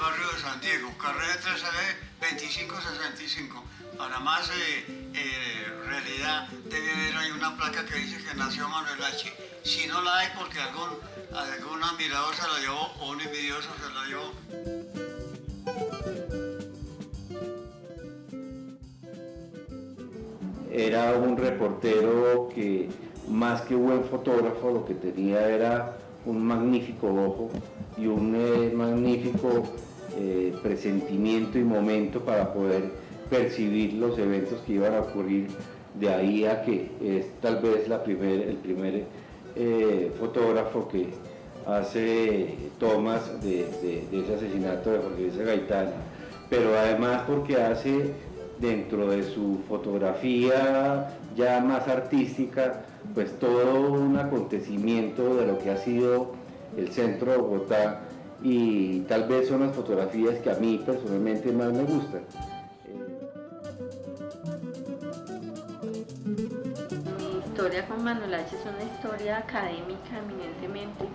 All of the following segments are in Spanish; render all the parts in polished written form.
barrio de San Diego, carrera 3B 2565. Para más realidad debe haber ahí una placa que dice que nació Manuel H. Si no la hay porque algún admirador se la llevó o un envidioso se la llevó. Era un reportero que, más que buen fotógrafo, lo que tenía era un magnífico ojo y un magnífico presentimiento y momento para poder percibir los eventos que iban a ocurrir. De ahí a que es tal vez el primer fotógrafo que hace tomas de ese asesinato de Jorge Luis Gaitán, pero además porque hace, dentro de su fotografía ya más artística, pues todo un acontecimiento de lo que ha sido el centro de Bogotá, y tal vez son las fotografías que a mí personalmente más me gustan. Mi historia con Manuel H. es una historia académica eminentemente,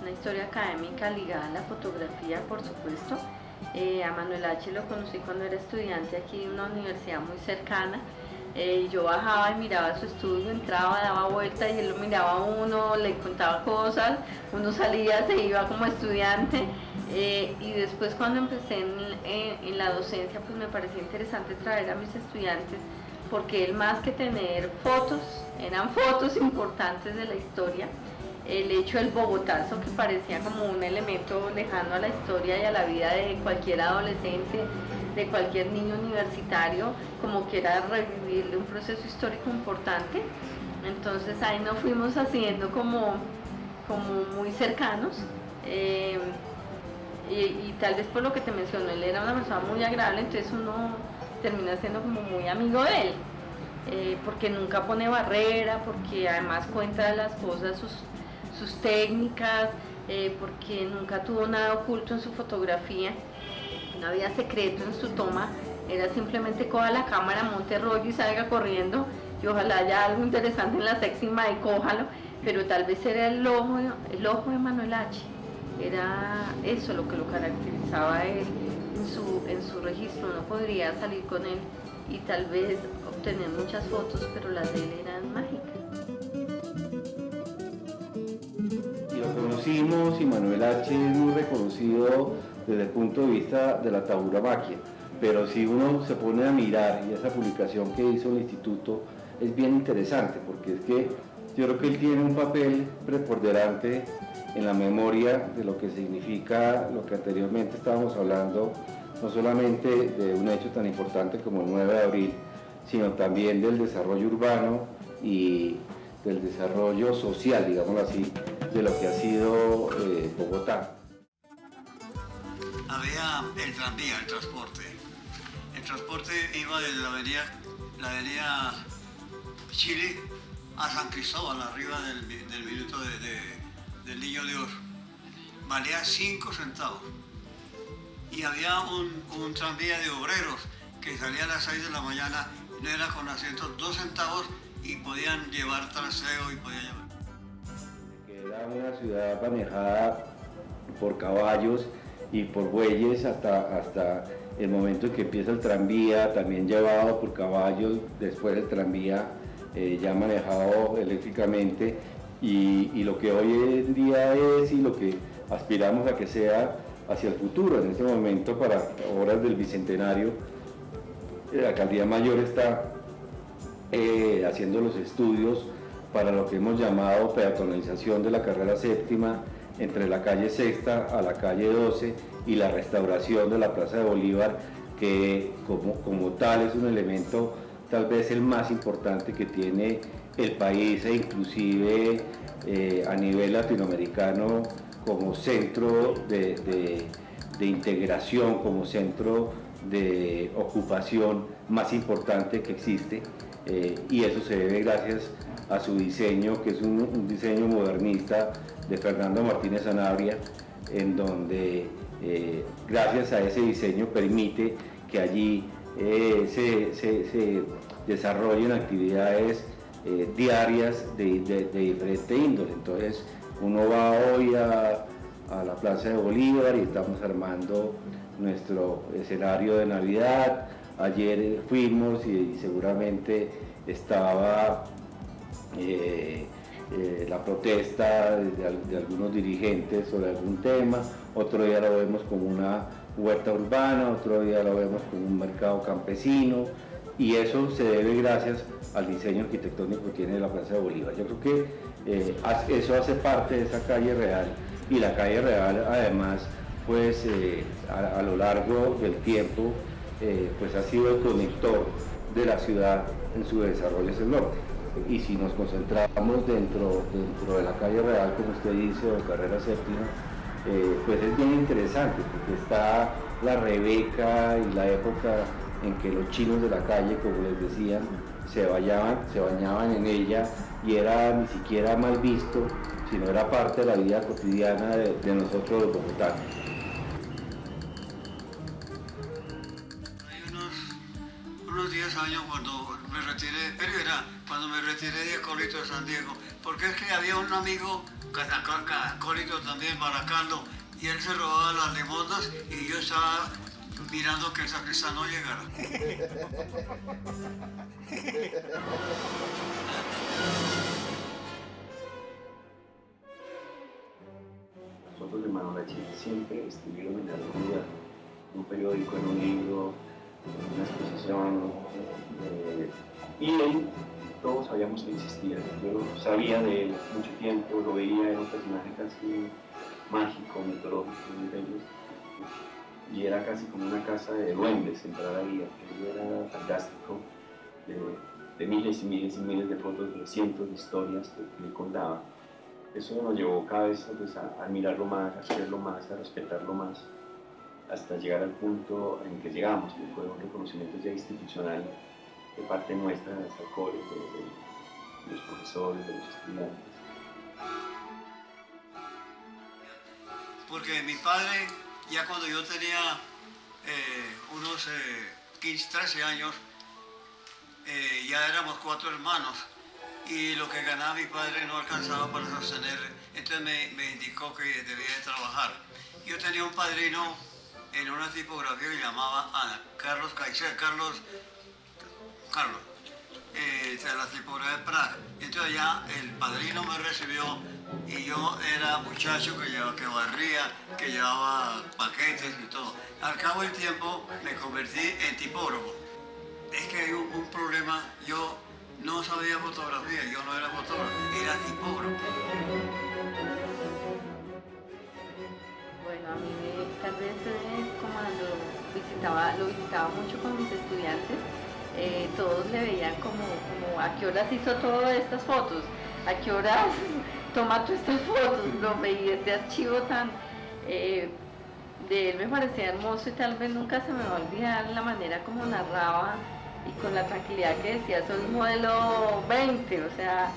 una historia académica ligada a la fotografía, por supuesto. A Manuel H. lo conocí cuando era estudiante aquí en una universidad muy cercana. Yo bajaba y miraba su estudio, entraba, daba vueltas y él lo miraba a uno, le contaba cosas, uno salía, se iba como estudiante. Y después, cuando empecé en la docencia, pues me parecía interesante traer a mis estudiantes, porque él, más que tener fotos, eran fotos importantes de la historia. El hecho del Bogotazo, que parecía como un elemento lejano a la historia y a la vida de cualquier adolescente, de cualquier niño universitario, como que era revivir un proceso histórico importante. Entonces ahí nos fuimos haciendo como muy cercanos. Y tal vez por lo que te menciono, él era una persona muy agradable, entonces uno termina siendo como muy amigo de él, porque nunca pone barrera, porque además cuenta las cosas, sus técnicas, porque nunca tuvo nada oculto en su fotografía, no había secreto en su toma, era simplemente coja la cámara, monte rollo y salga corriendo, y ojalá haya algo interesante en la séptima y cójalo, pero tal vez era el ojo de Manuel H. Era eso lo que lo caracterizaba a él en su registro. Uno podría salir con él y tal vez obtener muchas fotos, pero las de él eran mágicas. Y lo conocimos, y Manuel H. es muy reconocido desde el punto de vista de la tauromaquia, pero si uno se pone a mirar, y esa publicación que hizo el instituto es bien interesante, porque es que yo creo que él tiene un papel preponderante en la memoria de lo que significa lo que anteriormente estábamos hablando, no solamente de un hecho tan importante como el 9 de abril, sino también del desarrollo urbano y del desarrollo social, digámoslo así, de lo que ha sido Bogotá. Había el tranvía, el transporte. El transporte iba de la avenida Chile a San Cristóbal, arriba del minuto del Niño Dios. Valía 5 centavos. Y había un tranvía de obreros que salía a las 6 de la mañana, no era con asientos, 2 centavos, y podían llevar traseo y podían llevar. Era una ciudad manejada por caballos y por bueyes hasta el momento en que empieza el tranvía, también llevado por caballos, después el tranvía ya manejado eléctricamente, y lo que hoy en día es, y lo que aspiramos a que sea hacia el futuro. En este momento, para horas del Bicentenario, la Alcaldía Mayor está haciendo los estudios para lo que hemos llamado peatonalización de la carrera séptima entre la calle Sexta a la calle 12, y la restauración de la Plaza de Bolívar, que como tal es un elemento tal vez el más importante que tiene el país, e inclusive a nivel latinoamericano, como centro de integración, como centro de ocupación más importante que existe, y eso se debe gracias a su diseño, que es un diseño modernista de Fernando Martínez Sanabria, en donde gracias a ese diseño permite que allí se desarrollen actividades diarias de diferente índole. Entonces uno va hoy a a la Plaza de Bolívar y estamos armando nuestro escenario de Navidad. Ayer fuimos y seguramente estaba la protesta de algunos dirigentes sobre algún tema, otro día lo vemos como una huerta urbana, otro día lo vemos como un mercado campesino, y eso se debe gracias al diseño arquitectónico que tiene la Plaza de Bolívar. Yo creo que eso hace parte de esa calle real, y la calle real además pues a lo largo del tiempo pues ha sido el conector de la ciudad en su desarrollo hacia el norte. Y si nos concentramos dentro de la calle real, como usted dice, o carrera séptima, pues es bien interesante, porque está la Rebeca y la época en que los chinos de la calle, como les decían, se bañaban en ella, y era ni siquiera mal visto, sino era parte de la vida cotidiana de nosotros los bogotanos. Unos 10 años cuando me retiré, pero era cuando me retiré de Acólito de San Diego, porque es que había un amigo, Acólito también, Baracaldo, y él se robaba las limosnas y yo estaba mirando que el sacristán no llegara. Las fotos de Manolachi siempre estuvieron en algún lugar, en un periódico, en un libro, en una exposición, y él, todos sabíamos que existía. Yo sabía de él mucho tiempo, lo veía, era un personaje casi mágico, mitológico, muy bello, y era casi como una casa de duendes entrar ahí, aquello era fantástico, de miles y miles y miles de fotos, de cientos de historias que él contaba. Eso nos llevó cada vez pues, a admirarlo más, a quererlo más, a respetarlo más, hasta llegar al punto en que llegamos, que fue un reconocimiento ya institucional de parte nuestra, hasta el colegio, de los profesores, de los estudiantes. Porque mi padre, ya cuando yo tenía unos 15, 13 años, ya éramos 4 hermanos, y lo que ganaba mi padre no alcanzaba para sostener, entonces me indicó que debía de trabajar. Yo tenía un padrino en una tipografía que se llamaba Carlos Caicedo, Carlos, de la tipografía de Praga. Entonces ya el padrino me recibió y yo era muchacho que barría, que llevaba paquetes y todo. Al cabo del tiempo me convertí en tipógrafo. Es que hay un problema, yo no sabía fotografía, yo no era fotógrafo, era tipógrafo. Bueno, a mí tal vez como lo visitaba mucho con mis estudiantes, todos le veían como a qué horas hizo todas estas fotos, a qué horas toma tú estas fotos, lo veía este archivo tan de él me parecía hermoso, y tal vez nunca se me va a olvidar la manera como narraba y con la tranquilidad que decía, soy modelo 20, o sea,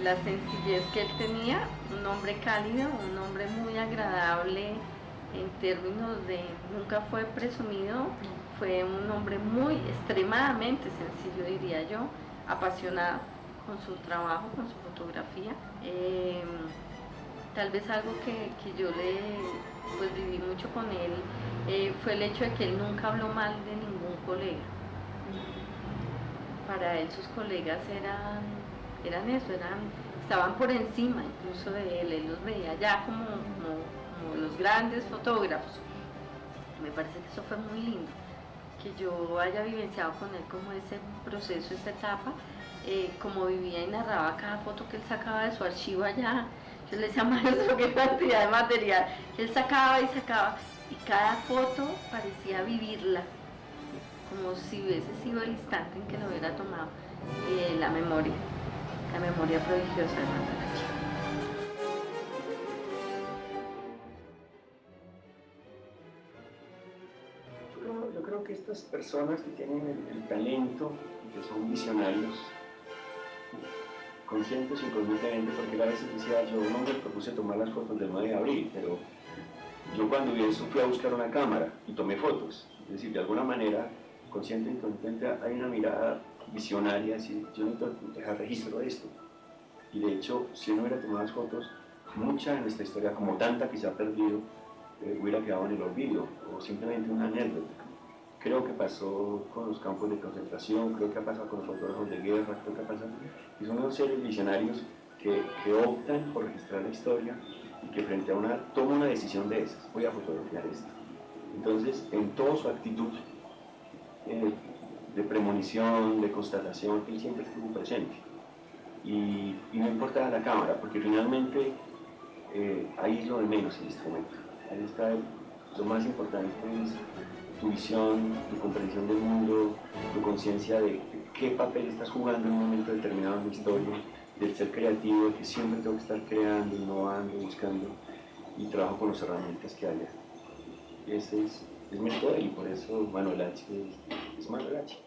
la sencillez que él tenía, un hombre cálido, un hombre muy agradable en términos de, nunca fue presumido, fue un hombre muy extremadamente sencillo, diría yo, apasionado con su trabajo, con su fotografía. Tal vez algo que yo pues viví mucho con él fue el hecho de que él nunca habló mal de ningún colega. Para él sus colegas eran eso, estaban por encima incluso de él los veía ya como los grandes fotógrafos. Me parece que eso fue muy lindo, que yo haya vivenciado con él como ese proceso, esa etapa, como vivía y narraba cada foto que él sacaba de su archivo allá. Yo le decía, maestro, qué cantidad de material que él sacaba, y cada foto parecía vivirla, como si hubiese sido el instante en que lo hubiera tomado. La memoria prodigiosa de Manolachi. Yo creo que estas personas que tienen el talento, que son visionarios, conscientes y inconscientemente, porque él a veces decía, yo no me propuse tomar las fotos del 9 de abril, pero yo cuando vi eso fui a buscar una cámara y tomé fotos. Es decir, de alguna manera, consciente e inconsciente, hay una mirada visionaria, así, yo necesito dejar registro de esto. Y de hecho, si no hubiera tomado las fotos, mucha de nuestra historia, como tanta que se ha perdido, hubiera quedado en el olvido o simplemente una anécdota. Creo que pasó con los campos de concentración, creo que ha pasado con los fotógrafos de guerra, creo que ha pasado, y son unos seres visionarios que optan por registrar la historia y que frente a toma una decisión de esas, voy a fotografiar esto. Entonces, en toda su actitud de premonición, de constatación, él siempre estuvo presente. Y no importa la cámara, porque finalmente ahí es lo de menos el instrumento. Ahí está lo más importante es tu visión, tu comprensión del mundo, tu conciencia de qué papel estás jugando en un momento determinado en la historia, del ser creativo, de que siempre tengo que estar creando, innovando, buscando, y trabajo con las herramientas que haya. Ese es mi poder y por eso Manuel H. es Manuel H.